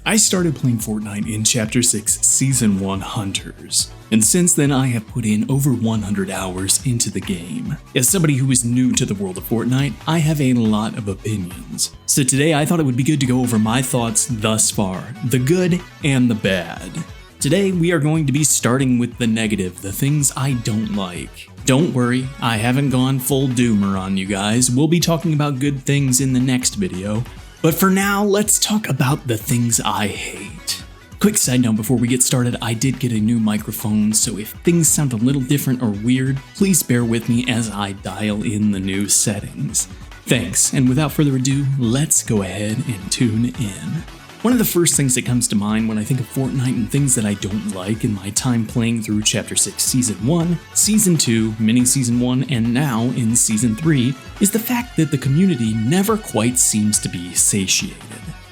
I started playing Fortnite in Chapter 6 Season 1 Hunters, and since then I have put in over 100 hours into the game. As somebody who is new to the world of Fortnite, I have a lot of opinions. So today I thought it would be good to go over my thoughts thus far, the good and the bad. Today we are going to be starting with the negative, the things I don't like. Don't worry, I haven't gone full doomer on you guys. We'll be talking about good things in the next video. But for now, let's talk about the things I hate. Quick side note before we get started, I did get a new microphone, so if things sound a little different or weird, please bear with me as I dial in the new settings. Thanks, and without further ado, let's go ahead and tune in. One of the first things that comes to mind when I think of Fortnite and things that I don't like in my time playing through Chapter 6 Season 1, Season 2, Mini Season 1, and now in Season 3 is the fact that the community never quite seems to be satiated.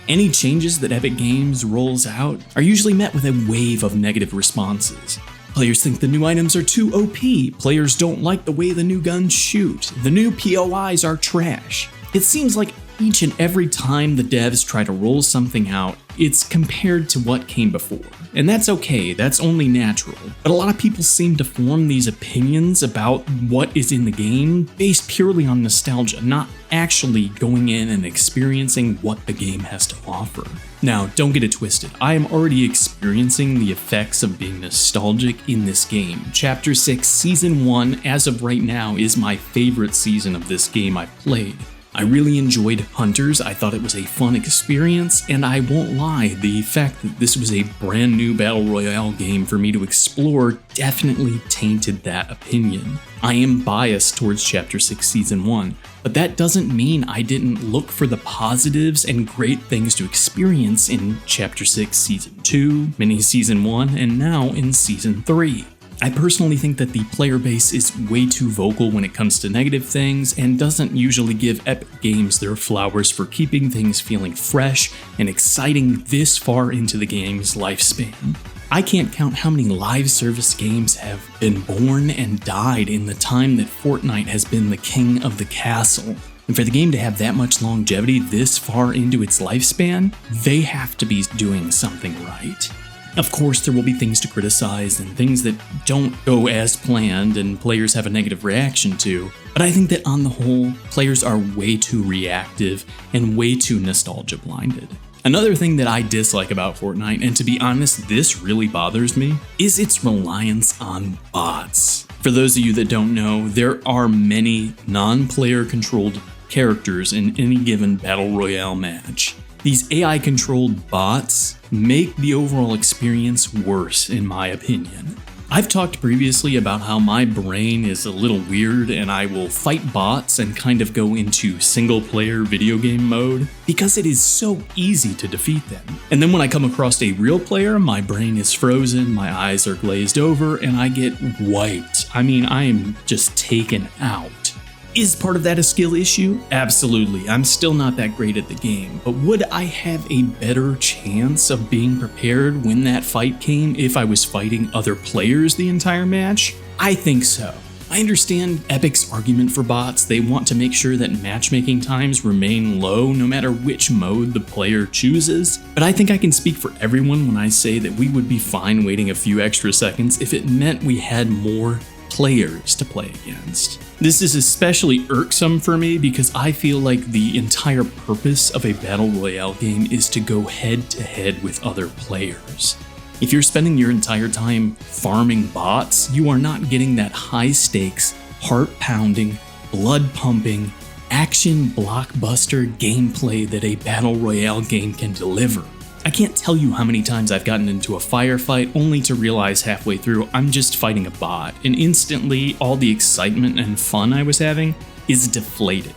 Any changes that Epic Games rolls out are usually met with a wave of negative responses. Players think the new items are too OP, players don't like the way the new guns shoot, the new POIs are trash. It seems like each and every time the devs try to roll something out, it's compared to what came before. And that's okay, that's only natural. But a lot of people seem to form these opinions about what is in the game based purely on nostalgia, not actually going in and experiencing what the game has to offer. Now, don't get it twisted, I am already experiencing the effects of being nostalgic in this game. Chapter 6 Season 1, as of right now, is my favorite season of this game I've played. I really enjoyed Hunters, I thought it was a fun experience, and I won't lie, the fact that this was a brand new Battle Royale game for me to explore definitely tainted that opinion. I am biased towards Chapter 6 Season 1, but that doesn't mean I didn't look for the positives and great things to experience in Chapter 6 Season 2, Mini Season 1, and now in Season 3. I personally think that the player base is way too vocal when it comes to negative things and doesn't usually give Epic Games their flowers for keeping things feeling fresh and exciting this far into the game's lifespan. I can't count how many live service games have been born and died in the time that Fortnite has been the king of the castle. And for the game to have that much longevity this far into its lifespan, they have to be doing something right. Of course, there will be things to criticize and things that don't go as planned and players have a negative reaction to, but I think that on the whole, players are way too reactive and way too nostalgia blinded. Another thing that I dislike about Fortnite, and to be honest, this really bothers me, is its reliance on bots. For those of you that don't know, there are many non-player controlled characters in any given Battle Royale match. These AI-controlled bots make the overall experience worse, in my opinion. I've talked previously about how my brain is a little weird and I will fight bots and kind of go into single-player video game mode because it is so easy to defeat them. And then when I come across a real player, my brain is frozen, my eyes are glazed over, and I get wiped. I mean, I am just taken out. Is part of that a skill issue? Absolutely, I'm still not that great at the game, but would I have a better chance of being prepared when that fight came if I was fighting other players the entire match? I think so. I understand Epic's argument for bots. They want to make sure that matchmaking times remain low no matter which mode the player chooses, but I think I can speak for everyone when I say that we would be fine waiting a few extra seconds if it meant we had more players to play against. This is especially irksome for me because I feel like the entire purpose of a Battle Royale game is to go head to head with other players. If you're spending your entire time farming bots, you are not getting that high stakes, heart pounding, blood pumping, action blockbuster gameplay that a Battle Royale game can deliver. I can't tell you how many times I've gotten into a firefight only to realize halfway through I'm just fighting a bot, and instantly all the excitement and fun I was having is deflated.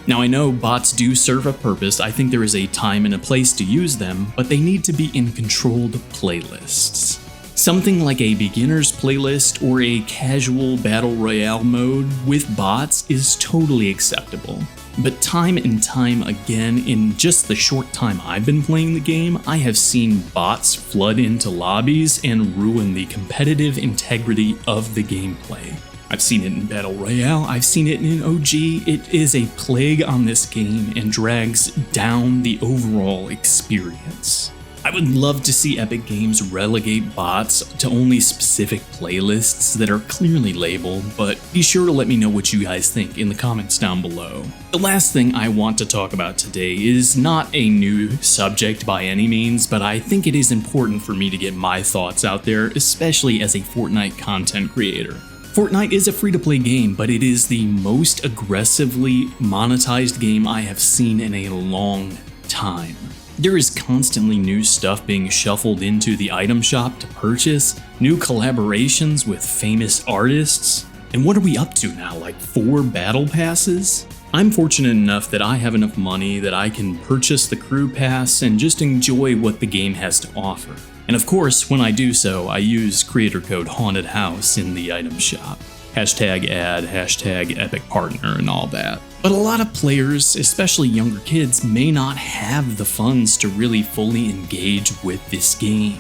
Now I know bots do serve a purpose, I think there is a time and a place to use them, but they need to be in controlled playlists. Something like a beginner's playlist or a casual battle royale mode with bots is totally acceptable. But time and time again, in just the short time I've been playing the game, I have seen bots flood into lobbies and ruin the competitive integrity of the gameplay. I've seen it in Battle Royale, I've seen it in OG, it is a plague on this game and drags down the overall experience. I would love to see Epic Games relegate bots to only specific playlists that are clearly labeled, but be sure to let me know what you guys think in the comments down below. The last thing I want to talk about today is not a new subject by any means, but I think it is important for me to get my thoughts out there, especially as a Fortnite content creator. Fortnite is a free-to-play game, but it is the most aggressively monetized game I have seen in a long time. There is constantly new stuff being shuffled into the item shop to purchase, new collaborations with famous artists, and what are we up to now, like 4 battle passes? I'm fortunate enough that I have enough money that I can purchase the crew pass and just enjoy what the game has to offer. And of course, when I do so, I use creator code Haunted House in the item shop. Hashtag ad, hashtag epic partner, and all that. But a lot of players, especially younger kids, may not have the funds to really fully engage with this game.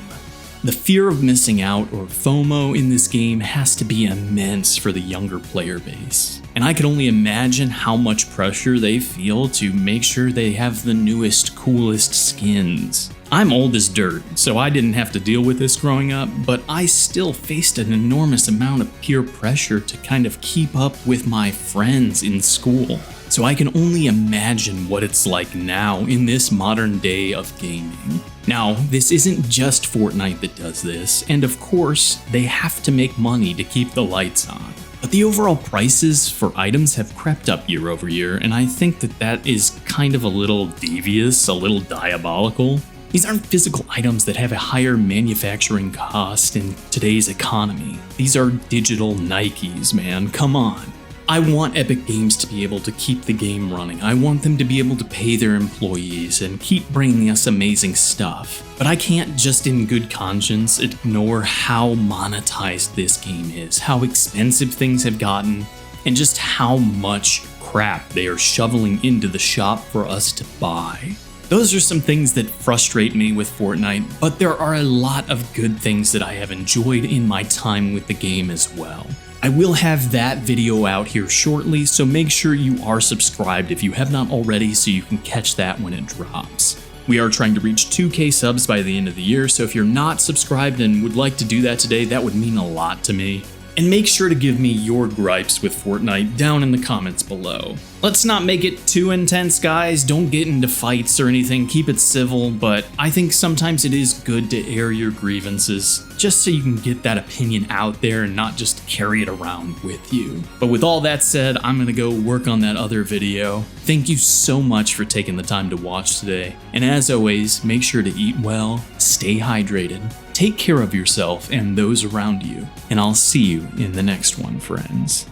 The fear of missing out, or FOMO, in this game has to be immense for the younger player base. And I can only imagine how much pressure they feel to make sure they have the newest, coolest skins. I'm old as dirt, so I didn't have to deal with this growing up, but I still faced an enormous amount of peer pressure to kind of keep up with my friends in school. So I can only imagine what it's like now in this modern day of gaming. Now, this isn't just Fortnite that does this, and of course, they have to make money to keep the lights on. But the overall prices for items have crept up year over year, and I think that is kind of a little devious, a little diabolical. These aren't physical items that have a higher manufacturing cost in today's economy. These are digital Nikes, man, come on. I want Epic Games to be able to keep the game running. I want them to be able to pay their employees and keep bringing us amazing stuff. But I can't just in good conscience ignore how monetized this game is, how expensive things have gotten, and just how much crap they are shoveling into the shop for us to buy. Those are some things that frustrate me with Fortnite, but there are a lot of good things that I have enjoyed in my time with the game as well. I will have that video out here shortly, so make sure you are subscribed if you have not already so you can catch that when it drops. We are trying to reach 2K subs by the end of the year, so if you're not subscribed and would like to do that today, that would mean a lot to me. And make sure to give me your gripes with Fortnite down in the comments below. Let's not make it too intense, guys. Don't get into fights or anything. Keep it civil, but I think sometimes it is good to air your grievances just so you can get that opinion out there and not just carry it around with you. But with all that said, I'm gonna go work on that other video. Thank you so much for taking the time to watch today. And as always, make sure to eat well, stay hydrated, take care of yourself and those around you, and I'll see you in the next one, friends.